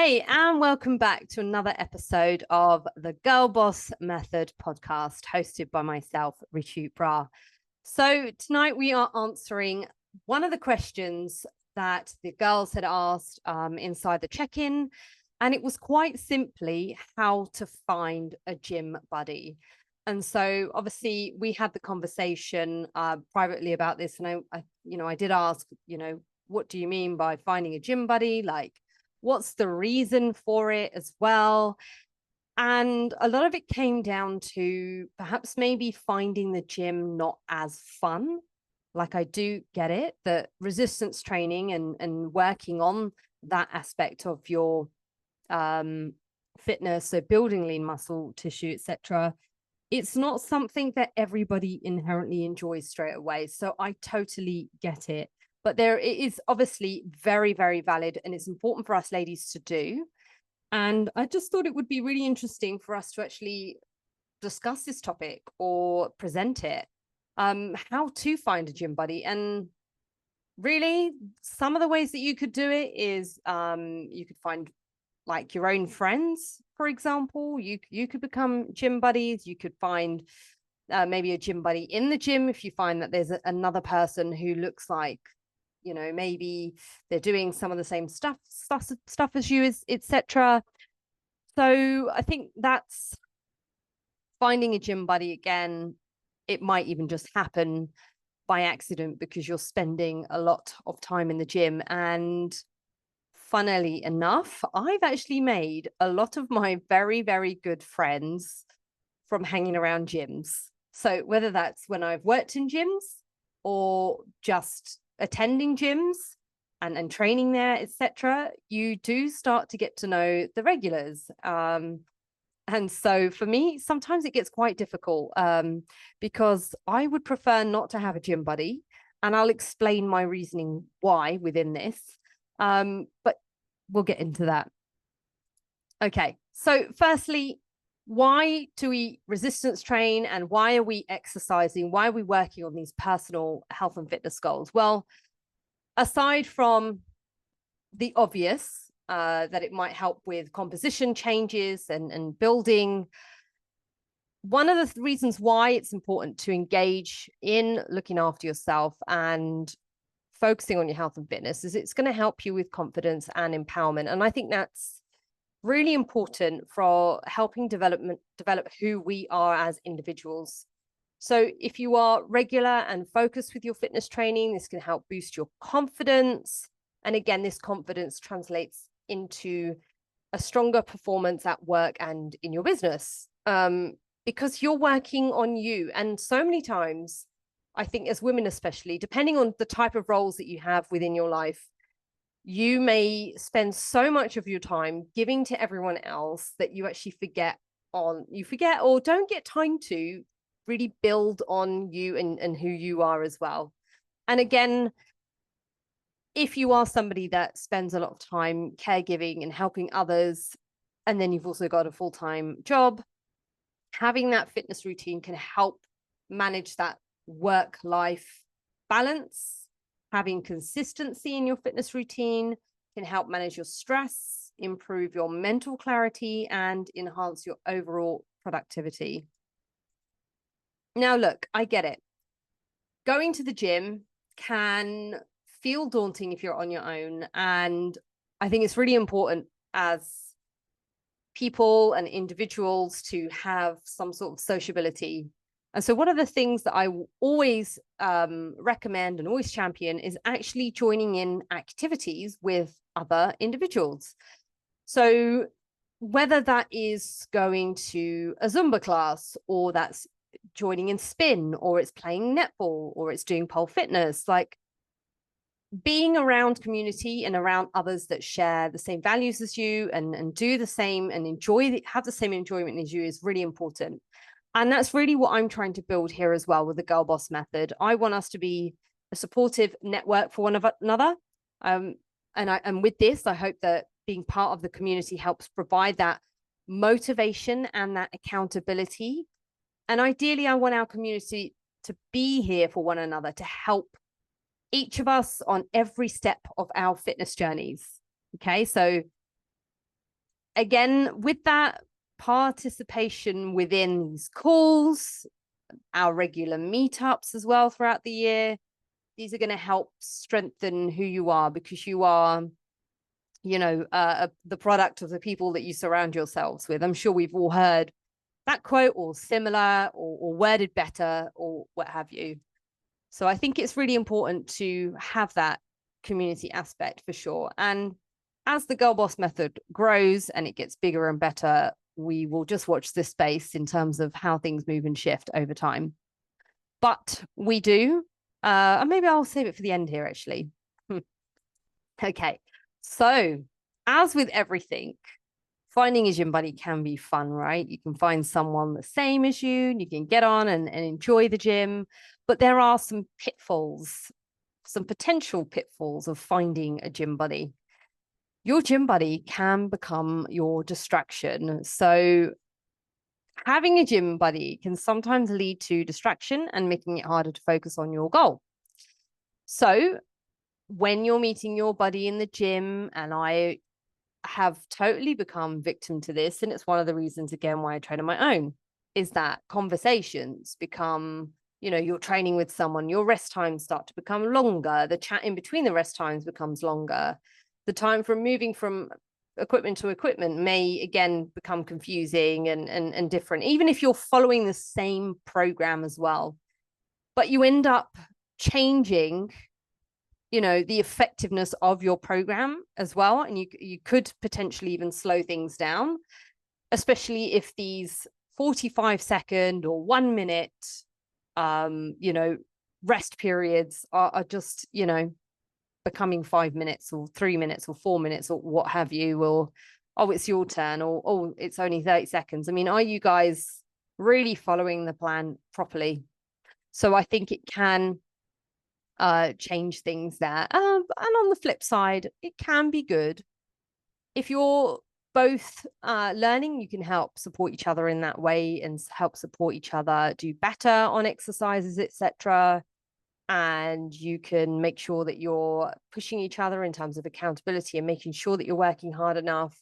Hey, and welcome back to another episode of the Girl Boss Method podcast, hosted by myself, Ritu Bra. So tonight we are answering one of the questions that the girls had asked inside the check-in, and it was quite simply how to find a gym buddy. And so obviously we had the conversation privately about this, and I did ask, what do you mean by finding a gym buddy? Like, what's the reason for it as well? And a lot of it came down to perhaps maybe finding the gym not as fun. Like, I do get it that resistance training and working on that aspect of your fitness, so building lean muscle tissue, etc., it's not something that everybody inherently enjoys straight away. So I totally get it. But it is obviously very, very valid, and it's important for us ladies to do. And I just thought it would be really interesting for us to actually discuss this topic or present it. How to find a gym buddy. And really, some of the ways that you could do it is you could find like your own friends, for example. You could become gym buddies. You could find maybe a gym buddy in the gym if you find that there's another person who looks like, maybe they're doing some of the same stuff as you, etc. So I think that's finding a gym buddy. Again, it might even just happen by accident because you're spending a lot of time in the gym. And funnily enough, I've actually made a lot of my very, very good friends from hanging around gyms. So whether that's when I've worked in gyms or just attending gyms and training there, etc., you do start to get to know the regulars. And so for me, sometimes it gets quite difficult because I would prefer not to have a gym buddy. And I'll explain my reasoning why within this. But we'll get into that. Okay, so firstly, why do we resistance train and why are we exercising? Why are we working on these personal health and fitness goals? Well, aside from the obvious, that it might help with composition changes and building, one of the reasons why it's important to engage in looking after yourself and focusing on your health and fitness is it's going to help you with confidence and empowerment. And I think that's really important for helping develop who we are as individuals. So if you are regular and focused with your fitness training, this can help boost your confidence. And again, this confidence translates into a stronger performance at work and in your business, because you're working on you. And so many times, I think as women especially, depending on the type of roles that you have within your life, you may spend so much of your time giving to everyone else that you actually forget or don't get time to really build on you and who you are as well. And again, if you are somebody that spends a lot of time caregiving and helping others, and then you've also got a full-time job, having that fitness routine can help manage that work-life balance. Having consistency in your fitness routine can help manage your stress, improve your mental clarity, and enhance your overall productivity. Now, look, I get it. Going to the gym can feel daunting if you're on your own. And I think it's really important as people and individuals to have some sort of sociability. And so one of the things that I always recommend and always champion is actually joining in activities with other individuals. So whether that is going to a Zumba class, or that's joining in spin, or it's playing netball, or it's doing pole fitness, like being around community and around others that share the same values as you and do the same and have the same enjoyment as you is really important. And that's really what I'm trying to build here as well with the Girl Boss Method. I want us to be a supportive network for one another. And with this, I hope that being part of the community helps provide that motivation and that accountability. And ideally, I want our community to be here for one another, to help each of us on every step of our fitness journeys. Okay, so again, with that participation within these calls, our regular meetups as well throughout the year, these are going to help strengthen who you are, because you are, you know, the product of the people that you surround yourselves with. I'm sure we've all heard that quote, or similar, or worded better, or what have you. So I think it's really important to have that community aspect for sure. And as the Girl Boss method grows and it gets bigger and better, we will just watch this space in terms of how things move and shift over time. But we do, and maybe I'll save it for the end here, actually. Okay, so as with everything, finding a gym buddy can be fun, right? You can find someone the same as you, and you can get on and enjoy the gym. But there are some pitfalls, some potential pitfalls of finding a gym buddy. Your gym buddy can become your distraction. So having a gym buddy can sometimes lead to distraction and making it harder to focus on your goal. So when you're meeting your buddy in the gym, and I have totally become victim to this, and it's one of the reasons, again, why I train on my own, is that conversations become, you know, you're training with someone, your rest times start to become longer, the chat in between the rest times becomes longer, the time from moving from equipment to equipment may again become confusing and different, even if you're following the same program as well. But you end up changing, you know, the effectiveness of your program as well. And you could potentially even slow things down, especially if these 45-second or 1 minute, you know, rest periods are just, you know, becoming 5 minutes or 3 minutes or 4 minutes or what have you, or, oh, it's your turn, or, oh, it's only 30 seconds. I mean, are you guys really following the plan properly? So I think it can change things there. And on the flip side, it can be good if you're both learning. You can help support each other in that way and help support each other do better on exercises, etc. And you can make sure that you're pushing each other in terms of accountability and making sure that you're working hard enough.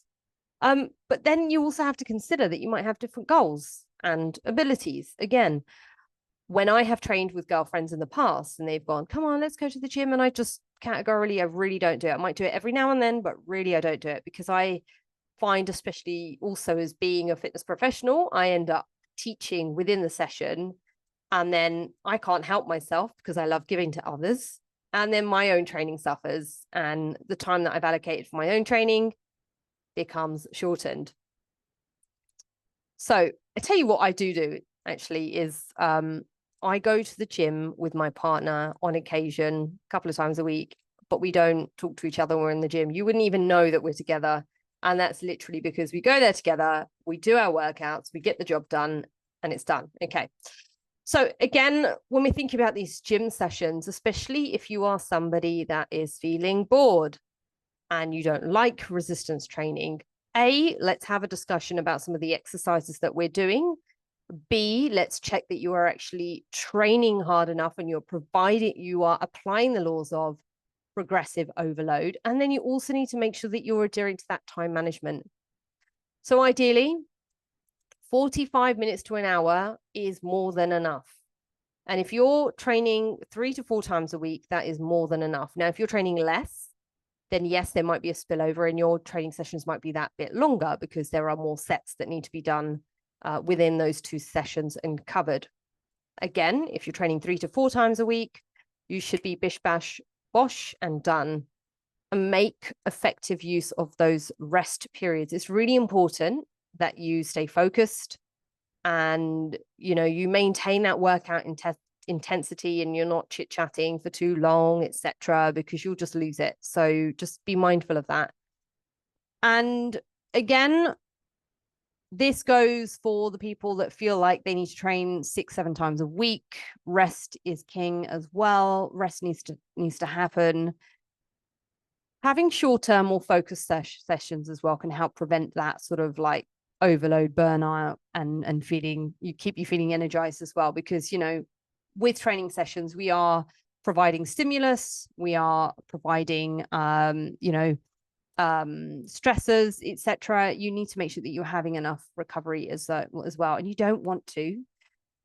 But then you also have to consider that you might have different goals and abilities. Again, when I have trained with girlfriends in the past and they've gone, come on, let's go to the gym, and I just categorically, I really don't do it. I might do it every now and then, but really I don't do it, because I find, especially also as being a fitness professional, I end up teaching within the session, and then I can't help myself because I love giving to others. And then my own training suffers, and the time that I've allocated for my own training becomes shortened. So I tell you what I do actually is I go to the gym with my partner on occasion, a couple of times a week, but we don't talk to each other when we're in the gym. You wouldn't even know that we're together. And that's literally because we go there together, we do our workouts, we get the job done, and it's done. Okay. So again, when we think about these gym sessions, especially if you are somebody that is feeling bored and you don't like resistance training, let's have a discussion about some of the exercises that we're doing. B, let's check that you are actually training hard enough and you are applying the laws of progressive overload. And then you also need to make sure that you're adhering to that time management. So ideally, 45 minutes to an hour is more than enough. And if you're training 3 to 4 times a week, that is more than enough. Now, if you're training less, then yes, there might be a spillover and your training sessions might be that bit longer because there are more sets that need to be done within those 2 sessions and covered. Again, if you're training 3 to 4 times a week, you should be bish bash bosh and done, and make effective use of those rest periods. It's really important that you stay focused and, you know, you maintain that workout intensity and you're not chit-chatting for too long, etc., because you'll just lose it. So just be mindful of that. And again, this goes for the people that feel like they need to train 6-7 times a week. Rest is king as well. Rest needs to happen. Having short-term or focused sessions as well can help prevent that sort of like overload, burnout, and keep you feeling energized as well. Because, you know, with training sessions, we are providing stimulus, we are providing, you know, stressors, etc., you need to make sure that you're having enough recovery as well. And you don't want to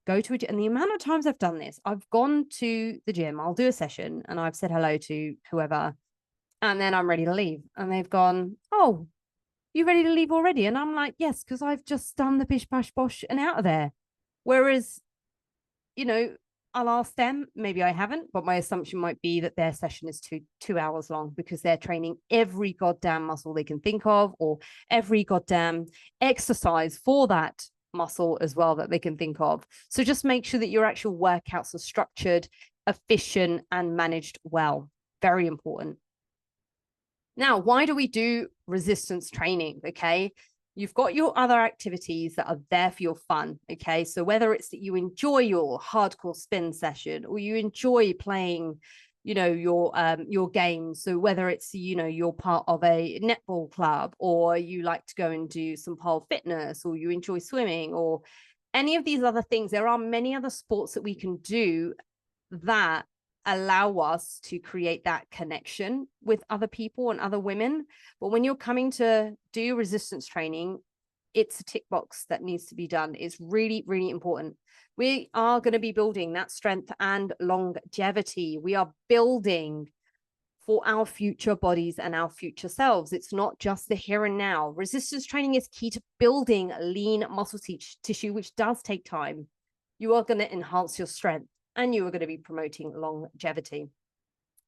go to a gym. And the amount of times I've done this, I've gone to the gym, I'll do a session and I've said hello to whoever, and then I'm ready to leave. And they've gone, oh, you ready to leave already? And I'm like, yes, because I've just done the bish bash bosh and out of there. Whereas, you know, I'll ask them, maybe I haven't, but my assumption might be that their session is 2 hours long because they're training every goddamn muscle they can think of, or every goddamn exercise for that muscle as well that they can think of. So just make sure that your actual workouts are structured, efficient, and managed well. Very important. Now, why do we do resistance training? Okay. You've got your other activities that are there for your fun. Okay. So whether it's that you enjoy your hardcore spin session or you enjoy playing, you know, your games. So whether it's, you know, you're part of a netball club, or you like to go and do some pole fitness, or you enjoy swimming, or any of these other things, there are many other sports that we can do that allow us to create that connection with other people and other women. But when you're coming to do resistance training, it's a tick box that needs to be done. It's really, really important. We are going to be building that strength and longevity. We are building for our future bodies and our future selves. It's not just the here and now. Resistance training is key to building lean muscle tissue, which does take time. You are going to enhance your strength, and you are going to be promoting longevity.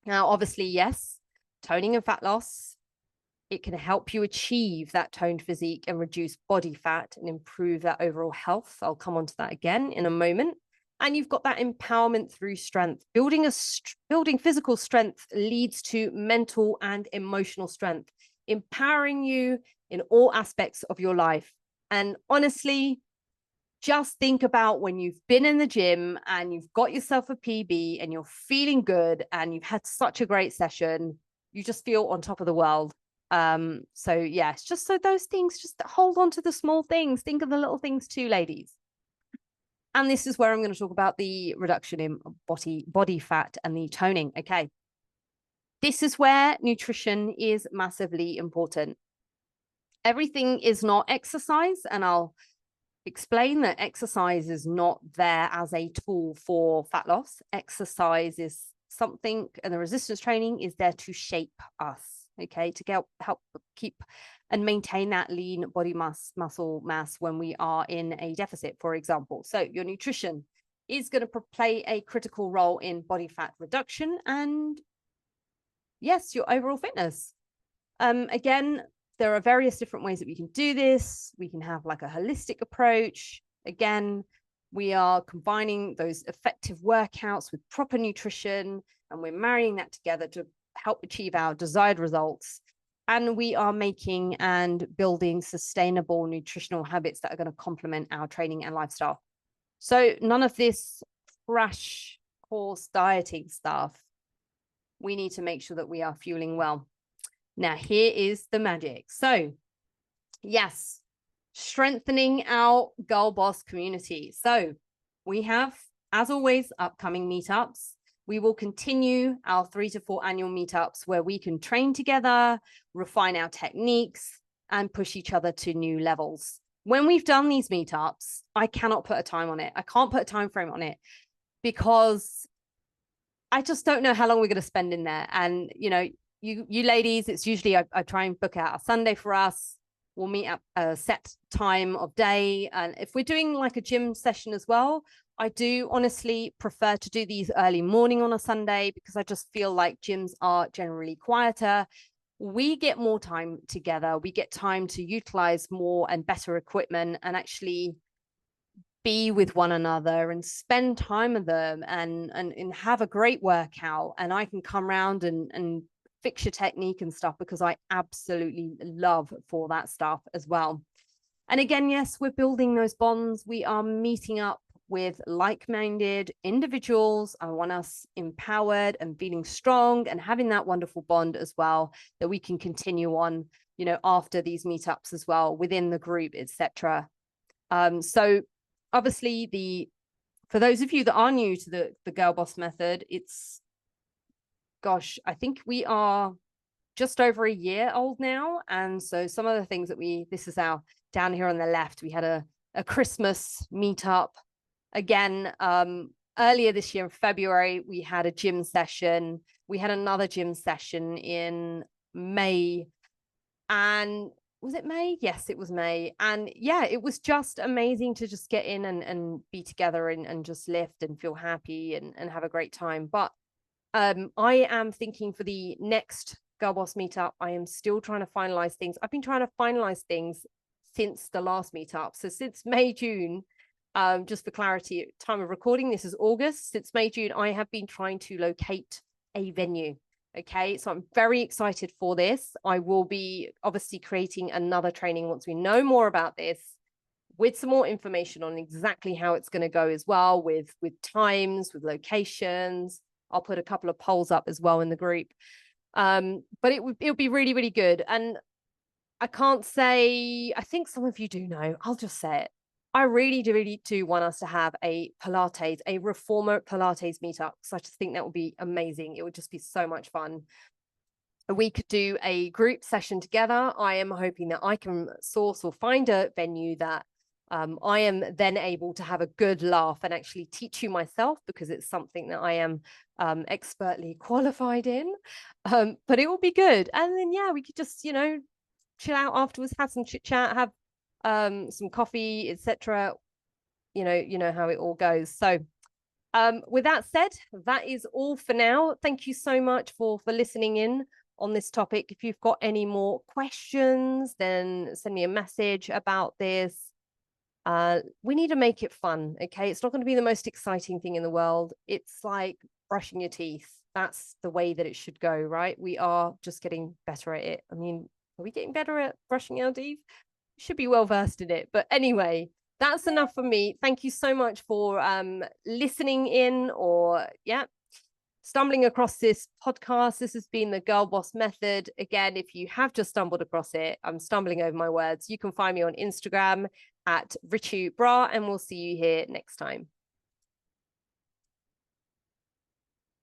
Now, obviously, yes, toning and fat loss, it can help you achieve that toned physique and reduce body fat and improve that overall health. I'll come on to that again in a moment. And you've got that empowerment through strength. Building physical strength leads to mental and emotional strength, empowering you in all aspects of your life. And honestly, just think about when you've been in the gym and you've got yourself a PB and you're feeling good and you've had such a great session, you just feel on top of the world. So yeah, it's just so those things, just hold on to the small things. Think of the little things too, ladies. And this is where I'm going to talk about the reduction in body fat and the toning. Okay. This is where nutrition is massively important. Everything is not exercise, and I'll explain that exercise is not there as a tool for fat loss. Exercise is something, and the resistance training is there to shape us, okay, to help keep and maintain that lean body muscle mass when we are in a deficit, for example. So your nutrition is going to play a critical role in body fat reduction and, yes, your overall fitness. Again, there are various different ways that we can do this. We can have like a holistic approach. Again, we are combining those effective workouts with proper nutrition, and we're marrying that together to help achieve our desired results. And we are making and building sustainable nutritional habits that are going to complement our training and lifestyle. So none of this crash course dieting stuff. We need to make sure that we are fueling well. Now, here is the magic. So, yes, strengthening our Girl Boss community. So, we have, as always, upcoming meetups. We will continue our 3 to 4 annual meetups where we can train together, refine our techniques, and push each other to new levels. When we've done these meetups, I cannot put a time on it. I can't put a time frame on it because I just don't know how long we're going to spend in there. And, you know, you ladies, it's usually I try and book out a Sunday for us. We'll meet up a set time of day. And if we're doing like a gym session as well, I do honestly prefer to do these early morning on a Sunday because I just feel like gyms are generally quieter. We get more time together. We get time to utilize more and better equipment and actually be with one another and spend time with them and have a great workout. And I can come around and fix your technique and stuff because I absolutely love for that stuff as well. And again, yes, we're building those bonds. We are meeting up with like-minded individuals. I want us empowered and feeling strong and having that wonderful bond as well that we can continue on, you know, after these meetups as well within the group, etc. So obviously, for those of you that are new to the Girl Boss method, it's, gosh, I think we are just over a year old now. And so some of the things that this is our, down here on the left, we had a Christmas meetup. Again, earlier this year in February, we had a gym session. We had another gym session in May. And was it May? Yes, it was May. And yeah, it was just amazing to just get in and be together and just lift and feel happy and have a great time. But I am thinking for the next Girl Boss meetup, I am still trying to finalize things. I've been trying to finalize things since the last meetup. So since May, June, just for clarity, time of recording, this is August. Since May, June, I have been trying to locate a venue. Okay, so I'm very excited for this. I will be obviously creating another training once we know more about this, with some more information on exactly how it's going to go as well, with times, with locations. I'll put a couple of polls up as well in the group. But it'll be really, really good. And I can't say, I think some of you do know, I'll just say it. I really do want us to have a Pilates, a reformer Pilates meetup. So I just think that would be amazing. It would just be so much fun. We could do a group session together. I am hoping that I can source or find a venue that I am then able to have a good laugh and actually teach you myself, because it's something that I am expertly qualified in. But it will be good. And then, yeah, we could just, chill out afterwards, have some chit chat, have some coffee, etc. You know how it all goes. So with that said, that is all for now. Thank you so much for listening in on this topic. If you've got any more questions, then send me a message about this. We need to make it fun. Okay, it's not going to be the most exciting thing in the world. It's like brushing your teeth. That's the way that it should go, right? We are just getting better at it. I mean, are we getting better at brushing our teeth? Should be well versed in it. But anyway, that's enough for me. Thank you so much for listening in, or stumbling across this podcast. This has been the Girl Boss Method. Again, if you have just stumbled across it, I'm stumbling over my words, you can find me on Instagram at Ritu Bra, and we'll see you here next time.